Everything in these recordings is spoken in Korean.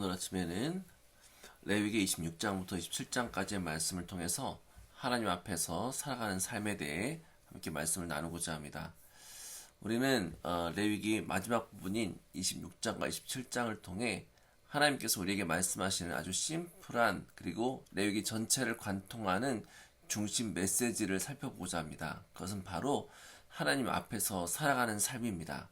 오늘 아침에는 레위기 26장부터 27장까지의 말씀을 통해서 하나님 앞에서 살아가는 삶에 대해 함께 말씀을 나누고자 합니다. 우리는 레위기 마지막 부분인 26장과 27장을 통해 하나님께서 우리에게 말씀하시는 아주 심플한 그리고 레위기 전체를 관통하는 중심 메시지를 살펴보고자 합니다. 그것은 바로 하나님 앞에서 살아가는 삶입니다.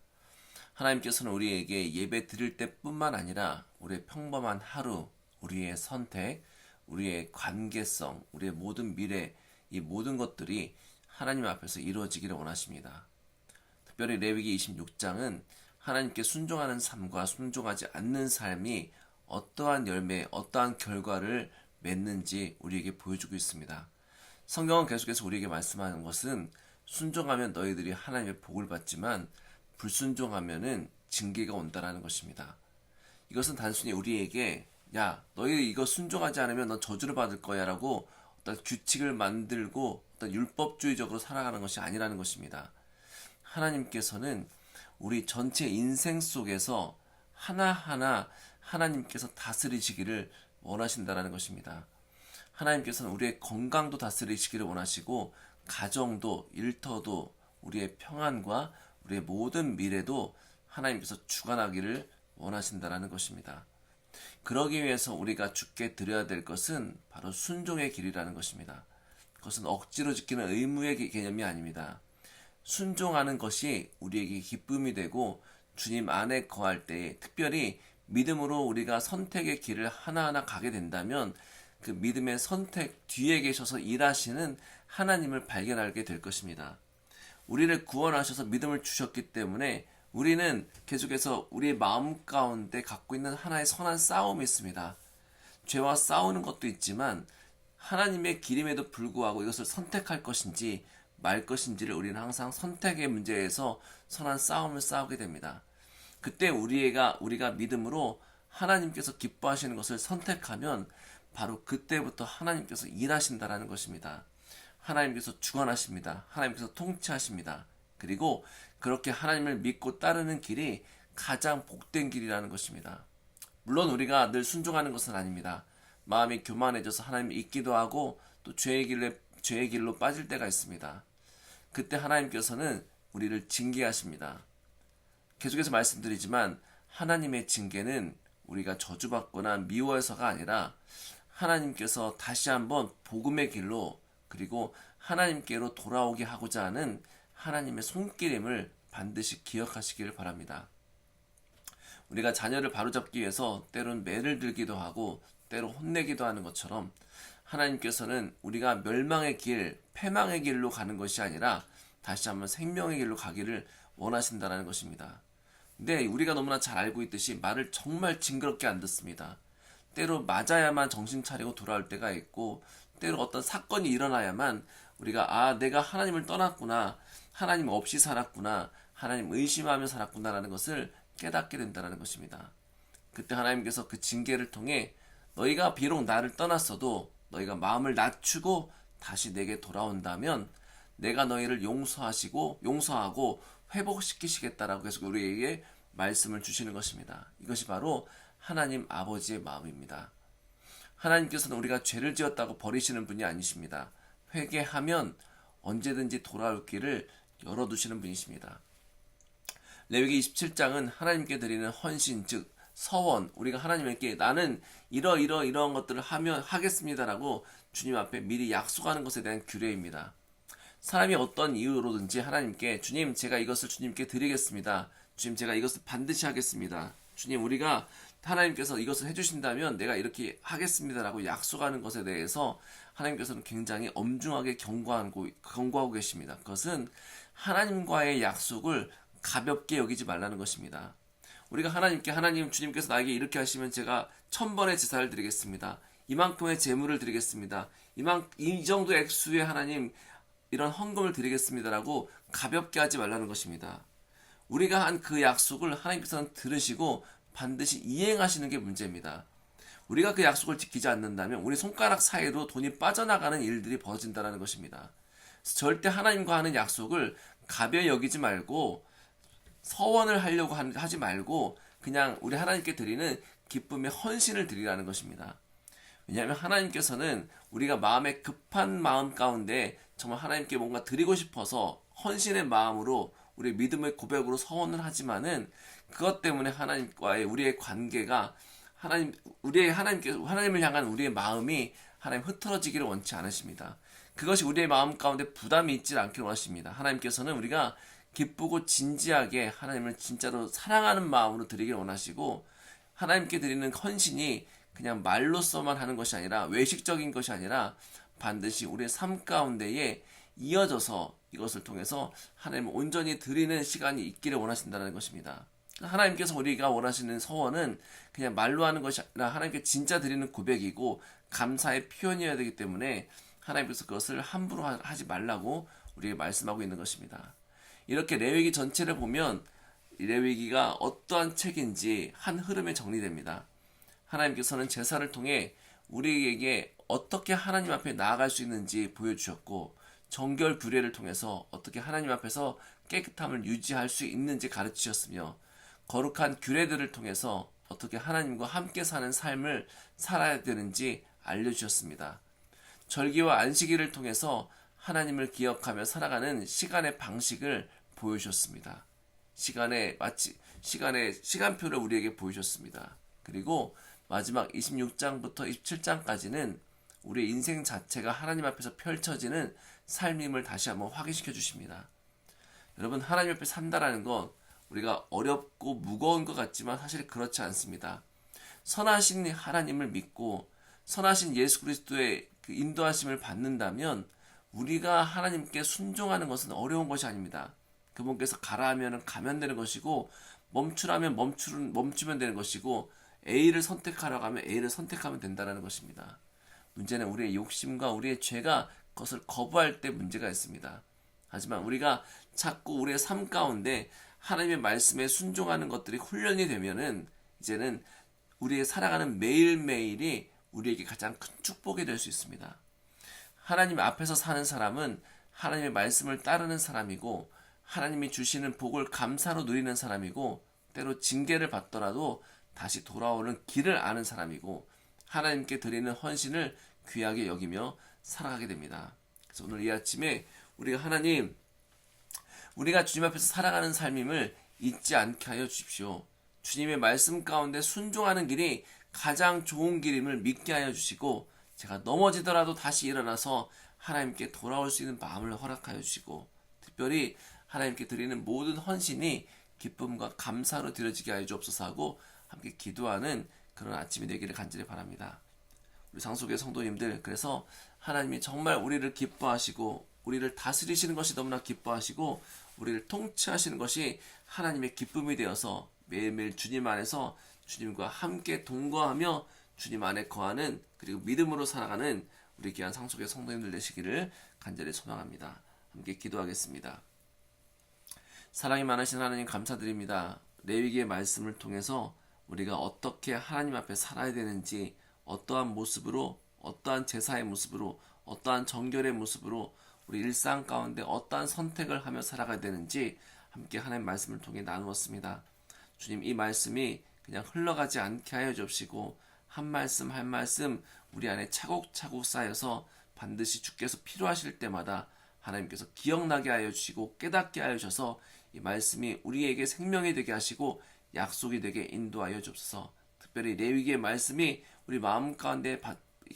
하나님께서는 우리에게 예배 드릴 때뿐만 아니라 우리의 평범한 하루, 우리의 선택, 우리의 관계성, 우리의 모든 미래, 이 모든 것들이 하나님 앞에서 이루어지기를 원하십니다. 특별히 레위기 26장은 하나님께 순종하는 삶과 순종하지 않는 삶이 어떠한 열매, 어떠한 결과를 맺는지 우리에게 보여주고 있습니다. 성경은 계속해서 우리에게 말씀하는 것은 순종하면 너희들이 하나님의 복을 받지만 불순종하면은 징계가 온다라는 것입니다. 이것은 단순히 우리에게 야 너희 이거 순종하지 않으면 넌 저주를 받을 거야 라고 어떤 규칙을 만들고 어떤 율법주의적으로 살아가는 것이 아니라는 것입니다. 하나님께서는 우리 전체 인생 속에서 하나하나 하나님께서 다스리시기를 원하신다라는 것입니다. 하나님께서는 우리의 건강도 다스리시기를 원하시고 가정도 일터도 우리의 평안과 우리의 모든 미래도 하나님께서 주관하기를 원하신다라는 것입니다. 그러기 위해서 우리가 주께 드려야 될 것은 바로 순종의 길이라는 것입니다. 그것은 억지로 지키는 의무의 개념이 아닙니다. 순종하는 것이 우리에게 기쁨이 되고 주님 안에 거할 때에 특별히 믿음으로 우리가 선택의 길을 하나하나 가게 된다면 그 믿음의 선택 뒤에 계셔서 일하시는 하나님을 발견하게 될 것입니다. 우리를 구원하셔서 믿음을 주셨기 때문에 우리는 계속해서 우리의 마음 가운데 갖고 있는 하나의 선한 싸움이 있습니다. 죄와 싸우는 것도 있지만 하나님의 기림에도 불구하고 이것을 선택할 것인지 말 것인지를 우리는 항상 선택의 문제에서 선한 싸움을 싸우게 됩니다. 그때 우리가 믿음으로 하나님께서 기뻐하시는 것을 선택하면 바로 그때부터 하나님께서 일하신다라는 것입니다. 하나님께서 주관하십니다. 하나님께서 통치하십니다. 그리고 그렇게 하나님을 믿고 따르는 길이 가장 복된 길이라는 것입니다. 물론 우리가 늘 순종하는 것은 아닙니다. 마음이 교만해져서 하나님을 잊기도 하고 또 죄의 길로 빠질 때가 있습니다. 그때 하나님께서는 우리를 징계하십니다. 계속해서 말씀드리지만 하나님의 징계는 우리가 저주받거나 미워해서가 아니라 하나님께서 다시 한번 복음의 길로 그리고 하나님께로 돌아오게 하고자 하는 하나님의 손길임을 반드시 기억하시기를 바랍니다. 우리가 자녀를 바로잡기 위해서 때론 매를 들기도 하고 때로 혼내기도 하는 것처럼 하나님께서는 우리가 멸망의 길, 패망의 길로 가는 것이 아니라 다시 한번 생명의 길로 가기를 원하신다는 것입니다. 근데 우리가 너무나 잘 알고 있듯이 말을 정말 징그럽게 안 듣습니다. 때로 맞아야만 정신 차리고 돌아올 때가 있고 때로 어떤 사건이 일어나야만 우리가 내가 하나님을 떠났구나, 하나님 없이 살았구나, 하나님 의심하며 살았구나라는 것을 깨닫게 된다는 것입니다. 그때 하나님께서 그 징계를 통해 너희가 비록 나를 떠났어도 너희가 마음을 낮추고 다시 내게 돌아온다면 내가 너희를 용서하고 회복시키시겠다라고 해서 우리에게 말씀을 주시는 것입니다. 이것이 바로 하나님 아버지의 마음입니다. 하나님께서는 우리가 죄를 지었다고 버리시는 분이 아니십니다. 회개하면 언제든지 돌아올 길을 열어두시는 분이십니다. 레위기 27장은 하나님께 드리는 헌신, 즉 서원, 우리가 하나님께 나는 이러한 것들을 하겠습니다라고 주님 앞에 미리 약속하는 것에 대한 규례입니다. 사람이 어떤 이유로든지 하나님께 주님 제가 이것을 주님께 드리겠습니다. 주님 제가 이것을 반드시 하겠습니다. 주님 우리가 하나님께서 이것을 해주신다면 내가 이렇게 하겠습니다라고 약속하는 것에 대해서 하나님께서는 굉장히 엄중하게 경고하고 계십니다. 그것은 하나님과의 약속을 가볍게 여기지 말라는 것입니다. 우리가 하나님 주님께서 나에게 이렇게 하시면 제가 1000번의 제사를 드리겠습니다. 이만큼의 제물을 드리겠습니다. 이 정도 액수의 하나님 이런 헌금을 드리겠습니다라고 가볍게 하지 말라는 것입니다. 우리가 한 그 약속을 하나님께서는 들으시고 반드시 이행하시는 게 문제입니다. 우리가 그 약속을 지키지 않는다면 우리 손가락 사이로 돈이 빠져나가는 일들이 벌어진다는 것입니다. 절대 하나님과 하는 약속을 가벼이 여기지 말고 서원을 하려고 하지 말고 그냥 우리 하나님께 드리는 기쁨의 헌신을 드리라는 것입니다. 왜냐하면 하나님께서는 우리가 마음에 급한 마음 가운데 정말 하나님께 뭔가 드리고 싶어서 헌신의 마음으로 우리의 믿음의 고백으로 서원을 하지만은 그것 때문에 하나님과의 우리의 관계가 하나님을 향한 우리의 마음이 하나님 흐트러지기를 원치 않으십니다. 그것이 우리의 마음 가운데 부담이 있지 않기를 원하십니다. 하나님께서는 우리가 기쁘고 진지하게 하나님을 진짜로 사랑하는 마음으로 드리기를 원하시고, 하나님께 드리는 헌신이 그냥 말로써만 하는 것이 아니라, 외식적인 것이 아니라 반드시 우리의 삶 가운데에 이어져서 이것을 통해서 하나님을 온전히 드리는 시간이 있기를 원하신다는 것입니다. 하나님께서 우리가 원하시는 서원은 그냥 말로 하는 것이 아니라 하나님께 진짜 드리는 고백이고 감사의 표현이어야 되기 때문에 하나님께서 그것을 함부로 하지 말라고 우리에게 말씀하고 있는 것입니다. 이렇게 레위기 전체를 보면 레위기가 어떠한 책인지 한 흐름에 정리됩니다. 하나님께서는 제사를 통해 우리에게 어떻게 하나님 앞에 나아갈 수 있는지 보여주셨고, 정결 규례를 통해서 어떻게 하나님 앞에서 깨끗함을 유지할 수 있는지 가르치셨으며, 거룩한 규례들을 통해서 어떻게 하나님과 함께 사는 삶을 살아야 되는지 알려주셨습니다. 절기와 안식일을 통해서 하나님을 기억하며 살아가는 시간의 방식을 보여주셨습니다. 시간표를 우리에게 보여주셨습니다. 그리고 마지막 26장부터 27장까지는 우리의 인생 자체가 하나님 앞에서 펼쳐지는 삶임을 다시 한번 확인시켜 주십니다. 여러분, 하나님 앞에 산다라는 건 우리가 어렵고 무거운 것 같지만 사실 그렇지 않습니다. 선하신 하나님을 믿고 선하신 예수 그리스도의 그 인도하심을 받는다면 우리가 하나님께 순종하는 것은 어려운 것이 아닙니다. 그분께서 가라 하면 가면 되는 것이고, 멈추라면 멈추면 되는 것이고, A를 선택하라고 하면 A를 선택하면 된다는 것입니다. 문제는 우리의 욕심과 우리의 죄가 그것을 거부할 때 문제가 있습니다. 하지만 우리가 자꾸 우리의 삶 가운데 하나님의 말씀에 순종하는 것들이 훈련이 되면은 이제는 우리의 살아가는 매일매일이 우리에게 가장 큰 축복이 될 수 있습니다. 하나님 앞에서 사는 사람은 하나님의 말씀을 따르는 사람이고, 하나님이 주시는 복을 감사로 누리는 사람이고, 때로 징계를 받더라도 다시 돌아오는 길을 아는 사람이고, 하나님께 드리는 헌신을 귀하게 여기며 살아가게 됩니다. 그래서 오늘 이 아침에 우리가 주님 앞에서 살아가는 삶임을 잊지 않게 하여 주십시오. 주님의 말씀 가운데 순종하는 길이 가장 좋은 길임을 믿게 하여 주시고, 제가 넘어지더라도 다시 일어나서 하나님께 돌아올 수 있는 마음을 허락하여 주시고, 특별히 하나님께 드리는 모든 헌신이 기쁨과 감사로 드려지게 하여 주옵소서 하고 함께 기도하는 그런 아침이 되기를 간절히 바랍니다. 우리 상속의 성도님들, 그래서 하나님이 정말 우리를 기뻐하시고 우리를 다스리시는 것이 너무나 기뻐하시고 우리를 통치하시는 것이 하나님의 기쁨이 되어서 매일매일 주님 안에서 주님과 함께 동거하며 주님 안에 거하는, 그리고 믿음으로 살아가는 우리 귀한 상속의 성도님들 되시기를 간절히 소망합니다. 함께 기도하겠습니다. 사랑이 많으신 하나님, 감사드립니다. 레위기의 말씀을 통해서 우리가 어떻게 하나님 앞에 살아야 되는지, 어떠한 모습으로, 어떠한 제사의 모습으로, 어떠한 정결의 모습으로 우리 일상 가운데 어떠한 선택을 하며 살아가야 되는지 함께 하나님 말씀을 통해 나누었습니다. 주님, 이 말씀이 그냥 흘러가지 않게 하여 주옵시고 한 말씀 한 말씀 우리 안에 차곡차곡 쌓여서 반드시 주께서 필요하실 때마다 하나님께서 기억나게 하여 주시고 깨닫게 하여 주셔서 이 말씀이 우리에게 생명이 되게 하시고 약속이 되게 인도하여 주옵소서. 특별히 레위기의 말씀이 우리 마음 가운데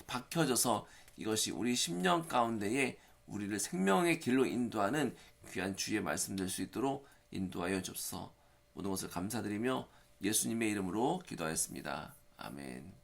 박혀져서 이것이 우리 심령 가운데에 우리를 생명의 길로 인도하는 귀한 주의 말씀 될 수 있도록 인도하여 주옵소서. 모든 것을 감사드리며 예수님의 이름으로 기도하였습니다. 아멘.